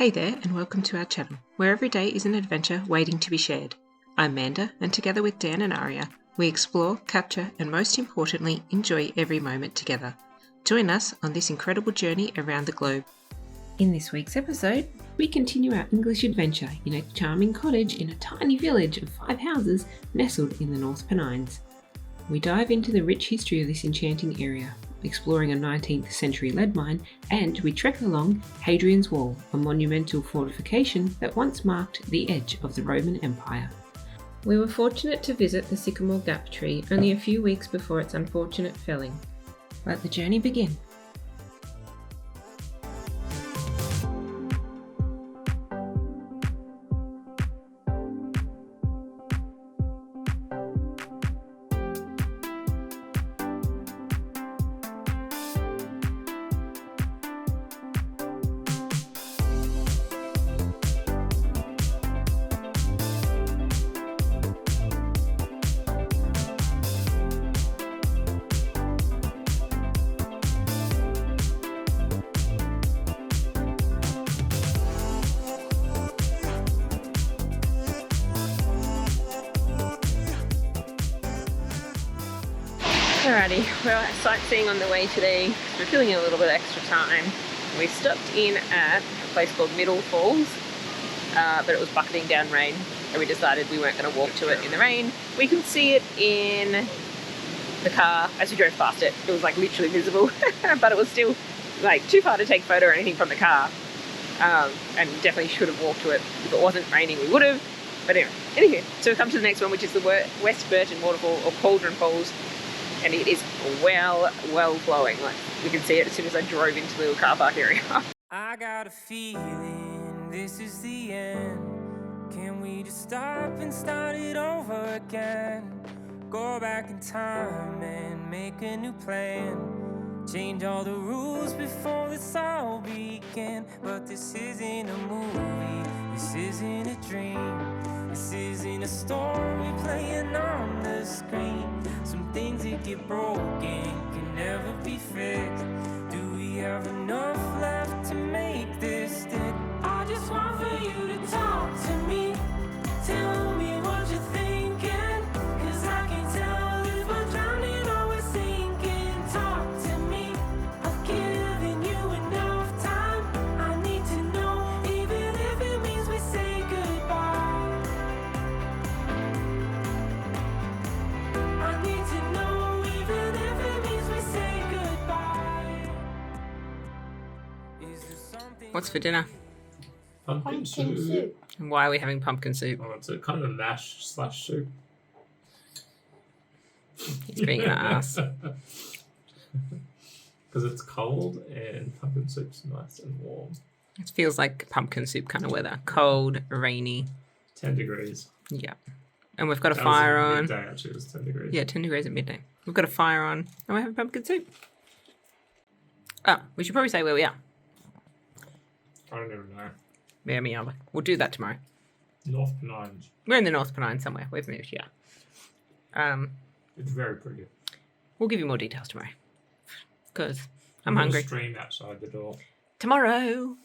Hey there, and welcome to our channel, where every day is an adventure waiting to be shared. I'm Manda, and together with Dan and Aria, we explore, capture, and most importantly, enjoy every moment together. Join us on this incredible journey around the globe. In this week's episode, we continue our English adventure in a charming cottage in a tiny village of 5 houses nestled in the North Pennines. We dive into the rich history of this enchanting area, exploring a 19th century lead mine, and we trek along Hadrian's Wall, a monumental fortification that once marked the edge of the Roman Empire. We were fortunate to visit the Sycamore Gap Tree only a few weeks before its unfortunate felling. Let the journey begin. Alrighty, we're sightseeing on the way today. We're feeling a little bit extra time. We stopped in at a place called Middle Falls, but it was bucketing down rain, and we decided we weren't going to walk to it in the rain. We could see it in the car as we drove past it. It was like literally visible, but it was still like too far to take photo or anything from the car, and definitely should have walked to it. If it wasn't raining, we would have. But anyway, so we come to the next one, which is the West Burton Waterfall, or Cauldron Falls. And it is well flowing. Like, you can see it as soon as I drove into the little car park area. I got a feeling this is the end. Can we just stop and start it over again? Go back in time and make a new plan. Change all the rules before this all began. But this isn't a movie, this isn't a dream. This isn't a story playing on the screen. Some things that get broken can never be fixed. Do we have enough left to make this stick? I just want for you to talk to me. Tell me what you're thinking, 'cause I can tell if we're drowning or we're sinking. Talk to me. I've given you enough time. I need to know, even if it means we say goodbye. I need to know, even if it means we say goodbye. Is there something? What's for dinner? Pumpkin soup. And why are we having pumpkin soup? Oh, it's a kind of a mash / soup. He's being an ass. Because it's cold and pumpkin soup's nice and warm. It feels like pumpkin soup kind of weather. Cold, rainy. 10 degrees. Yeah. And we've got a That fire was at on. midday, actually, it was 10 degrees. Yeah, 10 degrees at midday. We've got a fire on, and we're having pumpkin soup. Oh, we should probably say where we are. I don't even know. Yeah, me either. We'll do that tomorrow. North Pennines. We're in the North Pennines somewhere. We've moved, yeah. It's very pretty. We'll give you more details tomorrow. Because I'm There's hungry. a stream outside the door. Tomorrow!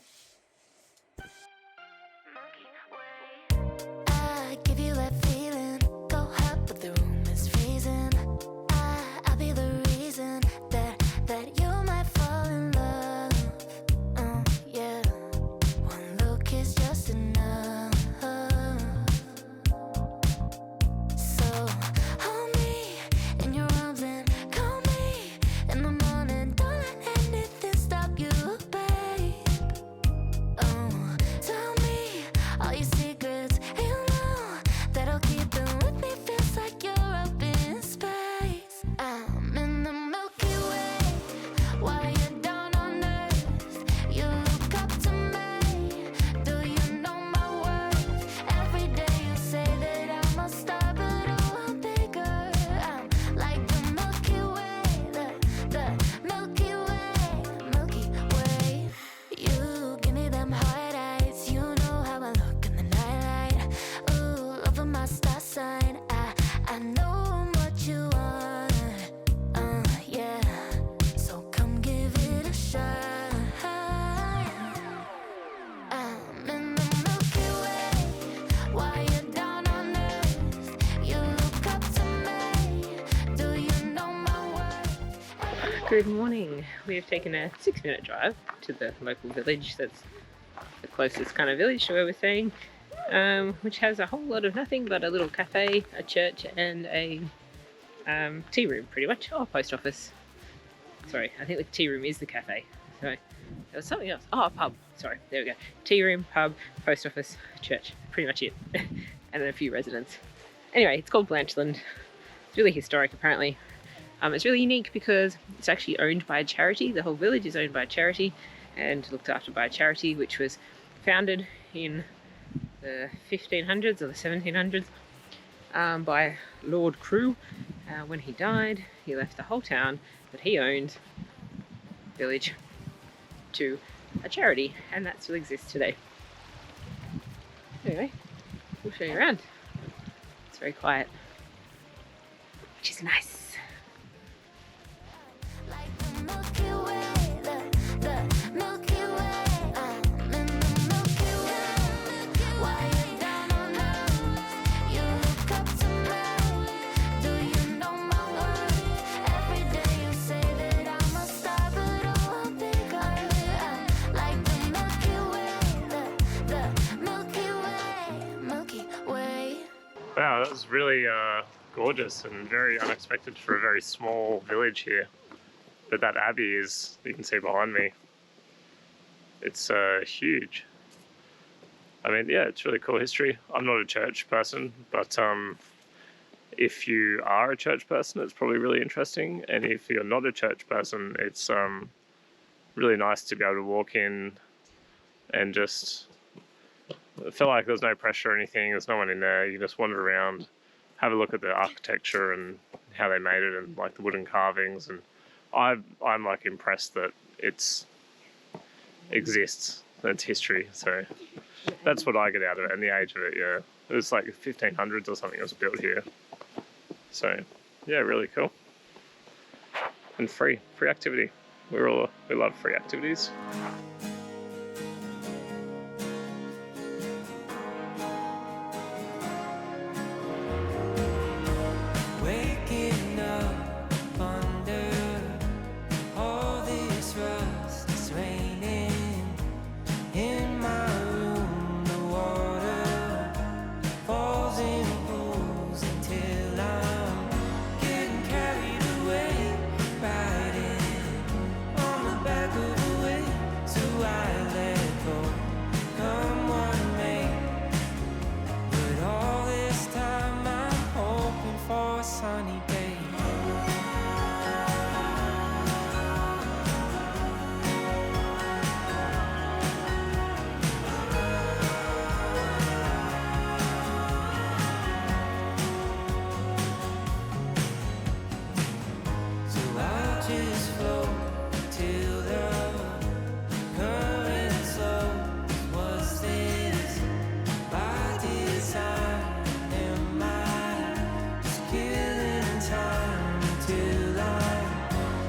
I give you that feeling. Go hot, but the room is freezing. I'll be the reason that you might fall in love. Yeah. One look is just enough. So hold me in your arms and call me in the morning. Don't let anything stop you, babe. Good morning. We have taken a 6-minute drive to the local village that's the closest kind of village to where we're staying, which has a whole lot of nothing but a little cafe, a church and a tea room pretty much. Oh, post office. Sorry, I think the tea room is the cafe. So there was something else. Oh, a pub. Sorry, there we go. Tea room, pub, post office, church. Pretty much it. And then a few residents. Anyway, it's called Blanchland. It's really historic apparently. It's really unique because it's actually owned by a charity. The whole village is owned by a charity and looked after by a charity which was founded in the 1500s or the 1700s by Lord Crewe. When he died, he left the whole town that he owned, village, to a charity, and that still exists today. Anyway, we'll show you around. It's very quiet, which is nice. Like the Milky Way, the Milky Way. I'm in the Milky Way. While you're down on earth, you look up to me. Do you know my worth? Every day you say that I'm a star, but oh, how big are you? I'm like the Milky Way, the Milky Way, Milky Way. Wow, that was really gorgeous and very unexpected for a very small village here. But that abbey is, you can see behind me, it's huge. I mean, yeah, it's really cool history. I'm not a church person, but if you are a church person, it's probably really interesting. And if you're not a church person, it's really nice to be able to walk in and just feel like there's no pressure or anything. There's no one in there. You just wander around, have a look at the architecture and how they made it, and like the wooden carvings. And I'm like impressed that it's exists. It's history. So that's what I get out of it. And the age of it, yeah, it was like 1500s or something. It was built here. So yeah, really cool. And free activity. We love free activities. Waking up under all this rust, it's raining in my room. The water falls in pools until I'm getting carried away, riding on the back of a wave. So I let go, come what may. But all this time I'm hoping for a sunny day. So I'll just float till the current slows. Was this by design? Am I just killing time until I'm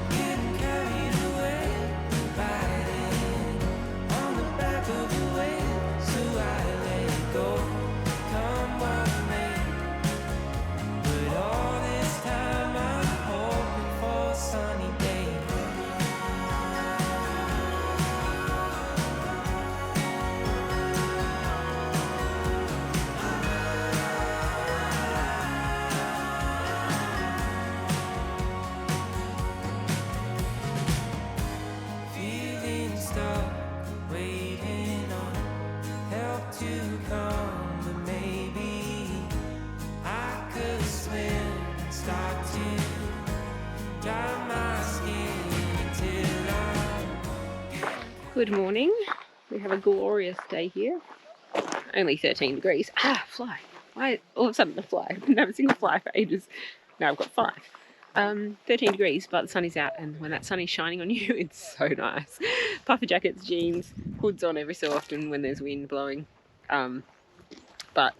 getting carried away, riding on the back of a wave? So I let go, come what may. But all this time I'm hoping for a sunny day. Feeling stuck, waiting on help to come, but maybe I could swim and start to dry my skin until I'm Good morning. We have a glorious day here. Only 13 degrees. Ah, fly. Why all of a sudden a fly? I didn't have a single fly for ages. Now I've got 5. 13 degrees, but the sun is out, and when that sun is shining on you, it's so nice. Puffer jackets, jeans, hoods on every so often when there's wind blowing. But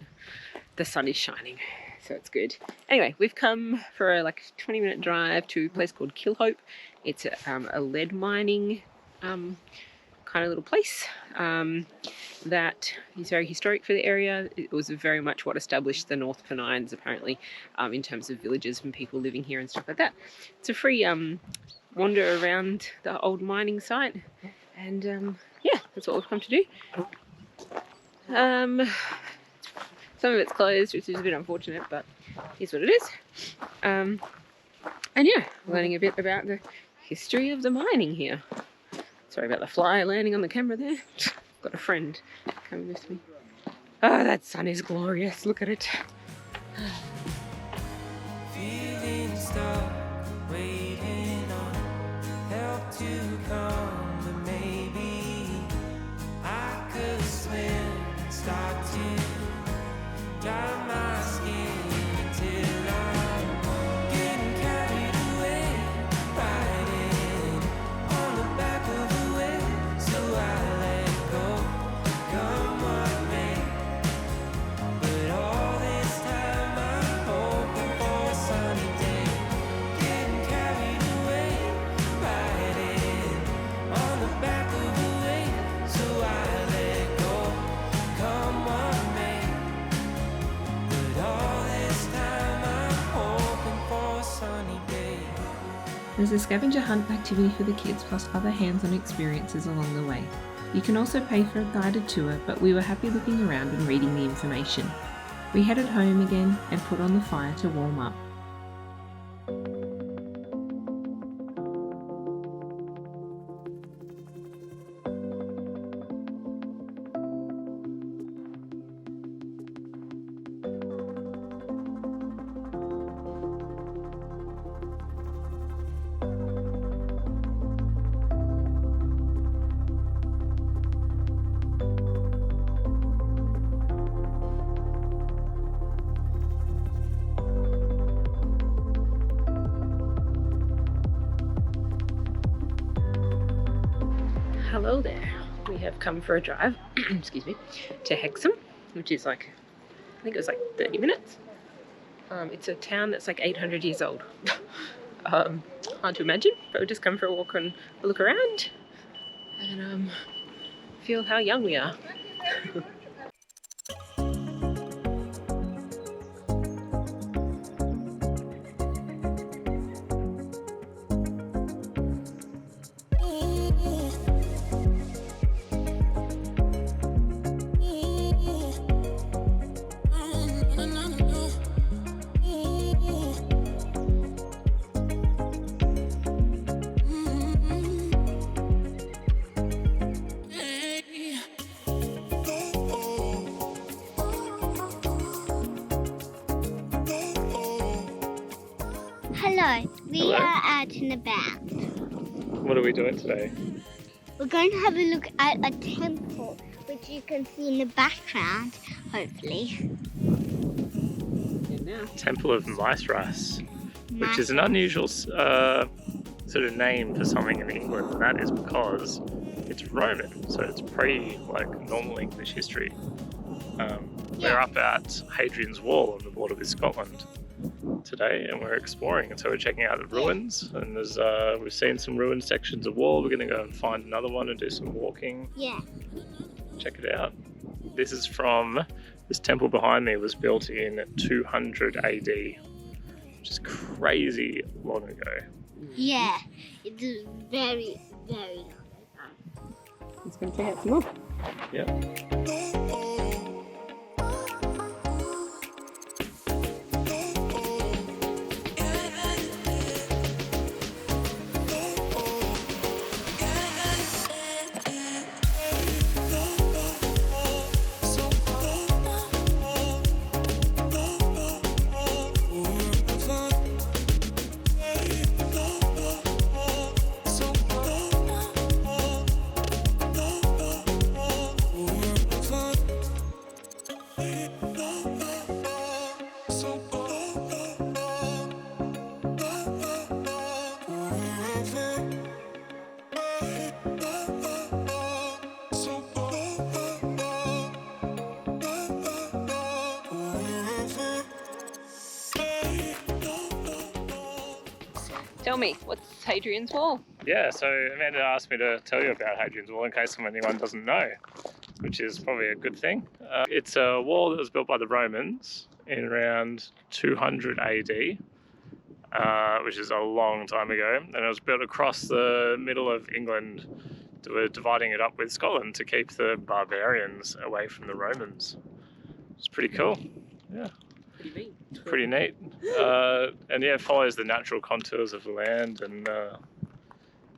the sun is shining, so it's good. Anyway, we've come for a 20-minute drive to a place called Killhope. It's a lead mining kind of little place that is very historic for the area. It was very much what established the North Pennines, apparently, in terms of villages and people living here and stuff like that. It's a free wander around the old mining site, and yeah, that's what we've come to do. Some of it's closed, which is a bit unfortunate, but here's what it is. And yeah, learning a bit about the history of the mining here. Sorry about the fly landing on the camera there. Got a friend coming with me. Oh, that sun is glorious. Look at it. Feeling stuck, waiting on help to come, but maybe I could swim and start to dry my skin until I'm getting carried away, riding on the back of the wave, so I let go, come what may. But all this time I'm hoping for a sunny day, getting carried away, riding on the back of the wave, so I let go, come what may. But all this time I'm hoping for a sunny day. There's a scavenger hunt activity for the kids plus other hands-on experiences along the way. You can also pay for a guided tour, but we were happy looking around and reading the information. We headed home again and put on the fire to warm up. Hello there. We have come for a drive, excuse me, to Hexham, which is like, I think it was like 30 minutes. It's a town that's like 800 years old. Hard to imagine, but we've just come for a walk and a look around and feel how young we are. Hello, we Hello. are out and about. What are we doing today? We're going to have a look at a temple, which you can see in the background, hopefully. And now, Temple of Mithras, which is an unusual sort of name for something in England, and that is because it's Roman, so it's normal English history. We're up at Hadrian's Wall on the border with Scotland today, and we're exploring, and so we're checking out the ruins, and there's we've seen some ruined sections of wall. We're going to go and find another one and do some walking. Yeah. Check it out. This temple behind me was built in 200 AD, which is crazy long ago. Yeah, it is very, very long. let's go check out some more. Yeah. Tell me, what's Hadrian's Wall? Yeah, so Amanda asked me to tell you about Hadrian's Wall in case anyone doesn't know, which is probably a good thing. It's a wall that was built by the Romans in around 200 AD. which is a long time ago, and it was built across the middle of England. They were dividing it up with Scotland to keep the barbarians away from the Romans. It's pretty cool. Yeah. Pretty neat. It's pretty neat. And yeah, it follows the natural contours of the land, and yeah,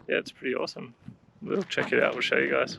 it's pretty awesome. We'll check it out, we'll show you guys.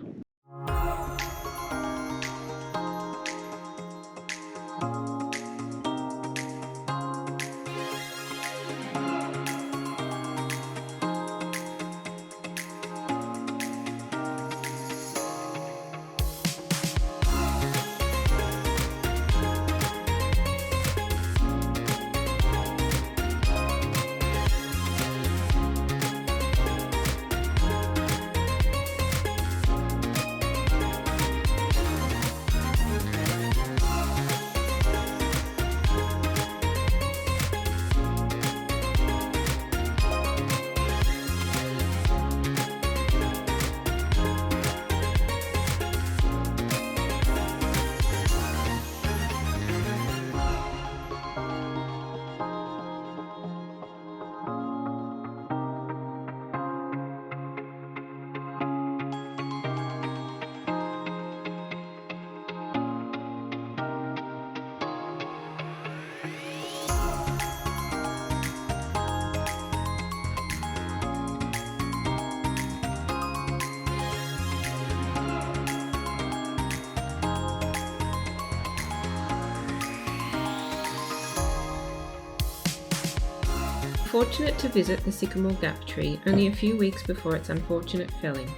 Fortunate to visit the Sycamore Gap Tree only a few weeks before its unfortunate felling.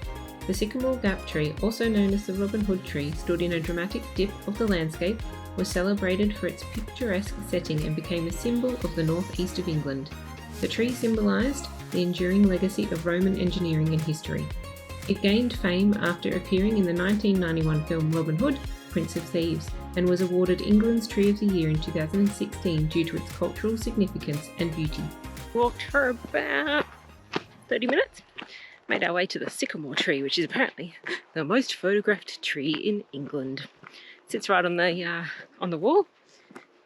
The Sycamore Gap Tree, also known as the Robin Hood tree, stood in a dramatic dip of the landscape, was celebrated for its picturesque setting and became a symbol of the northeast of England. The tree symbolised the enduring legacy of Roman engineering and history. It gained fame after appearing in the 1991 film Robin Hood, Prince of Thieves, and was awarded England's Tree of the Year in 2016 due to its cultural significance and beauty. Walked for about 30 minutes, made our way to the sycamore tree, which is apparently the most photographed tree in England. It sits right on the wall,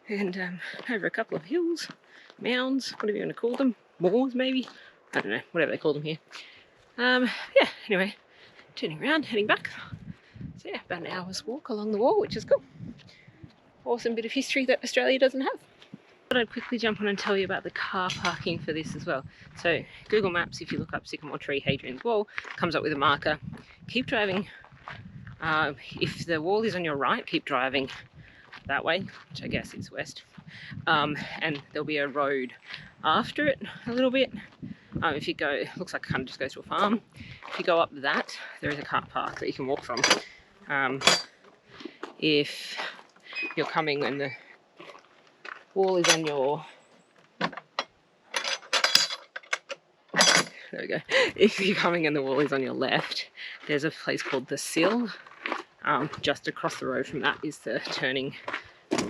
and over a couple of hills, mounds, whatever you want to call them, moors maybe, I don't know, whatever they call them here. Yeah, anyway, turning around, heading back. So yeah, about an hour's walk along the wall, which is cool. Awesome bit of history that Australia doesn't have. But I'd quickly jump on and tell you about the car parking for this as well. So Google Maps, if you look up Sycamore Tree, Hadrian's Wall, comes up with a marker. Keep driving. If the wall is on your right, keep driving that way, which I guess is west. And there'll be a road after it a little bit. If you go, it looks like it kind of just goes to a farm. If you go up that, there is a car park that you can walk from. If you're coming and the wall is on your, there we go. If you're coming and the wall is on your left, there's a place called the Sill. Just across the road from that is the turning.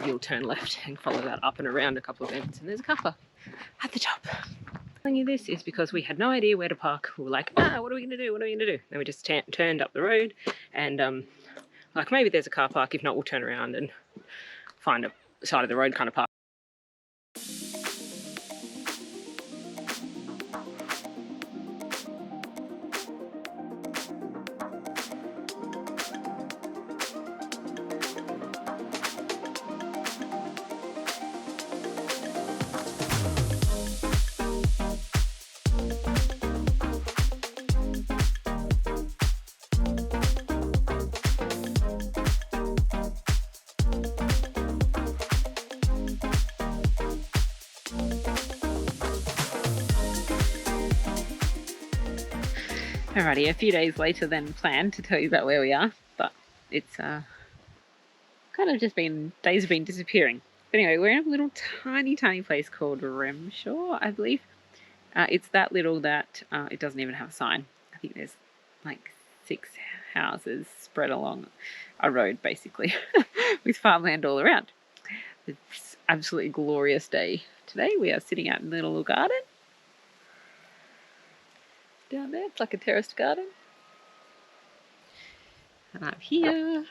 You'll turn left and follow that up and around a couple of bends, and there's a car park at the top. Telling you this is because we had no idea where to park. We were like, what are we going to do? What are we going to do? Then we just turned up the road, and like maybe there's a car park. If not, we'll turn around and find a side of the road kind of park. Alrighty, a few days later than planned to tell you about where we are, but it's kind of just been, days have been disappearing. But anyway, we're in a little tiny place called Remshaw, I believe. It's that little that it doesn't even have a sign. I think there's like 6 houses spread along a road, basically, with farmland all around. It's an absolutely glorious day today. We are sitting out in the little garden. Down there, it's like a terraced garden. And I'm here,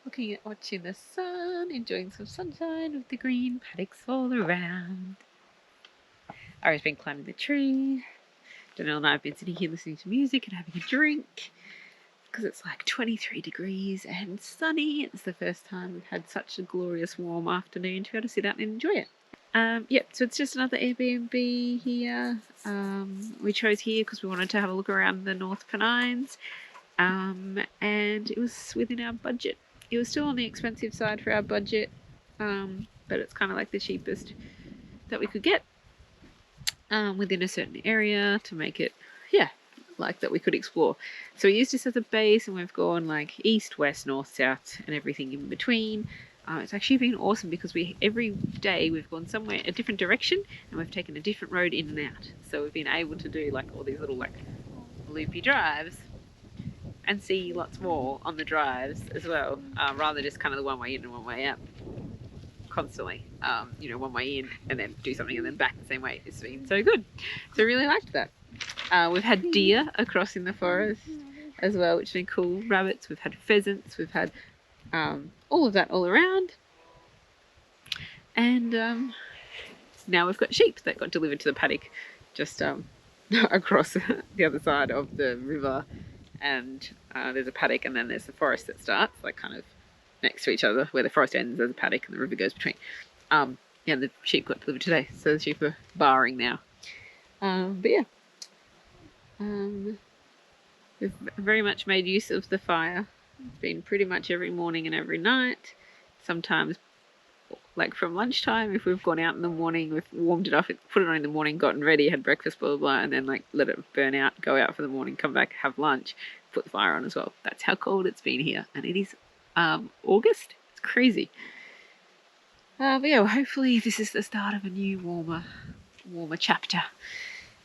looking at watching the sun, enjoying some sunshine with the green paddocks all around. Ari's been climbing the tree. Danielle and I have been sitting here listening to music and having a drink because it's like 23 degrees and sunny. It's the first time we've had such a glorious warm afternoon to be able to sit out and enjoy it. So it's just another Airbnb here. We chose here because we wanted to have a look around the North Pennines, and it was within our budget. It was still on the expensive side for our budget, but it's kind of like the cheapest that we could get within a certain area to make it, like that we could explore. So we used this as a base, and we've gone like east, west, north, south, and everything in between. It's actually been awesome because every day we've gone somewhere a different direction, and we've taken a different road in and out. So we've been able to do like all these little like loopy drives and see lots more on the drives as well, rather than just kind of the one way in and one way out constantly. One way in and then do something and then back the same way. It's been so good. So I really liked that. We've had deer across in the forest as well, which has been cool. Rabbits, we've had pheasants, we've had all of that all around. And now we've got sheep that got delivered to the paddock just across the other side of the river. And there's a paddock, and then there's the forest that starts, like kind of next to each other. Where the forest ends, there's a paddock and the river goes between. The sheep got delivered today, so the sheep are barring now. We've very much made use of the fire. It's been pretty much every morning and every night. Sometimes, like from lunchtime, if we've gone out in the morning, we've warmed it up, put it on in the morning, gotten ready, had breakfast, blah, blah, blah, and then like let it burn out, go out for the morning, come back, have lunch, put the fire on as well. That's how cold it's been here. And it is August. It's crazy. Hopefully this is the start of a new warmer chapter.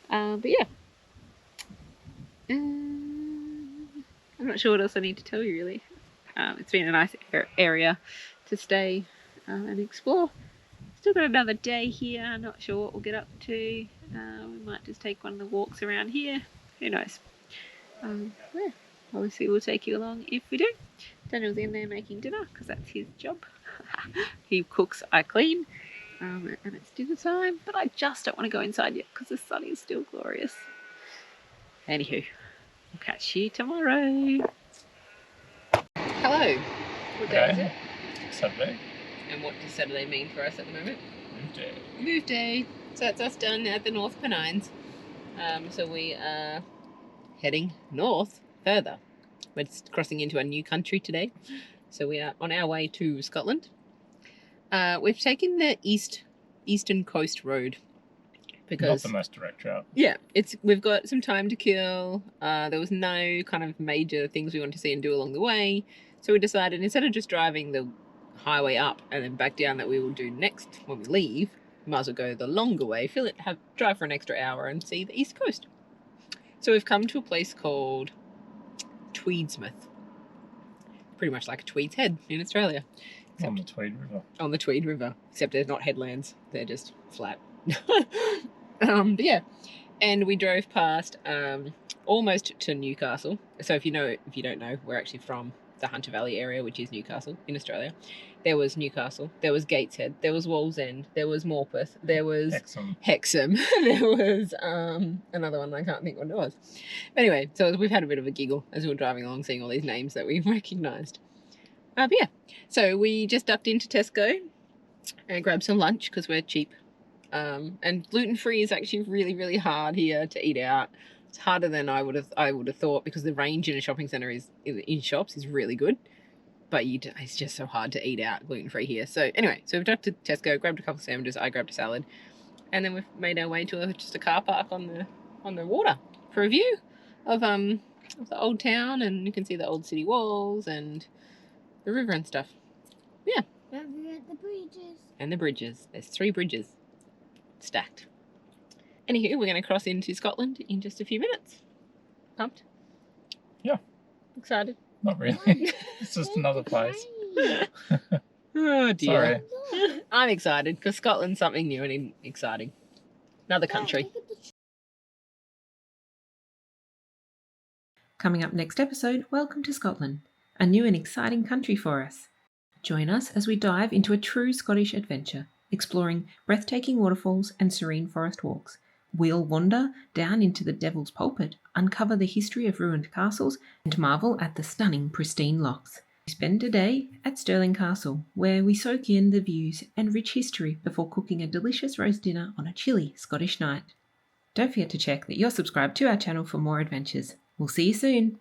I'm not sure what else I need to tell you really. It's been a nice area to stay and explore. Still got another day here. I'm not sure what we'll get up to. We might just take one of the walks around here. Who knows? Obviously we'll take you along if we do. Daniel's in there making dinner because that's his job. He cooks, I clean, and it's dinner time. But I just don't want to go inside yet because the sun is still glorious. Anywho, we'll catch you tomorrow. Hello. What day is it? Saturday. And what does Saturday mean for us at the moment? Move day. Move day. So that's us done at the North Pennines. So we are heading north further. We're crossing into a new country today. So we are on our way to Scotland. We've taken the eastern coast road. Because, not the most direct route. Yeah, we've got some time to kill. There was no kind of major things we wanted to see and do along the way. So we decided instead of just driving the highway up and then back down that we will do next when we leave, we might as well go the longer way, drive for an extra hour and see the east coast. So we've come to a place called Tweedsmouth. Pretty much like a Tweed's Head in Australia. On the Tweed River. On the Tweed River, except they're not headlands. They're just flat. And we drove past almost to Newcastle. So if you don't know, we're actually from the Hunter Valley area, which is Newcastle in Australia. There was Newcastle, there was Gateshead, there was Wallsend, there was Morpeth, there was Hexham. There was another one I can't think what it was. But anyway, so we've had a bit of a giggle as we were driving along, seeing all these names that we recognised. So we just ducked into Tesco and grabbed some lunch because we're cheap. And gluten-free is actually really, really hard here to eat out. It's harder than I would have thought because the range in a shopping centre in shops is really good, but it's just so hard to eat out gluten-free here. So anyway, so we've ducked to Tesco, grabbed a couple of sandwiches, I grabbed a salad, and then we've made our way to just a car park on the water for a view of the old town, and you can see the old city walls and the river and stuff. Yeah. Don't forget the bridges. And the bridges. There's 3 bridges. Stacked. Anywho, we're going to cross into Scotland in just a few minutes. Pumped? Yeah. Excited? Not really. It's just another place. Oh dear. Sorry. I'm excited because Scotland's something new and exciting. Another country. Coming up next episode, welcome to Scotland, a new and exciting country for us. Join us as we dive into a true Scottish adventure, exploring breathtaking waterfalls and serene forest walks, we'll wander down into the Devil's Pulpit, uncover the history of ruined castles, and marvel at the stunning pristine locks. We spend a day at Stirling Castle, where we soak in the views and rich history before cooking a delicious roast dinner on a chilly Scottish night. Don't forget to check that you're subscribed to our channel for more adventures. We'll see you soon.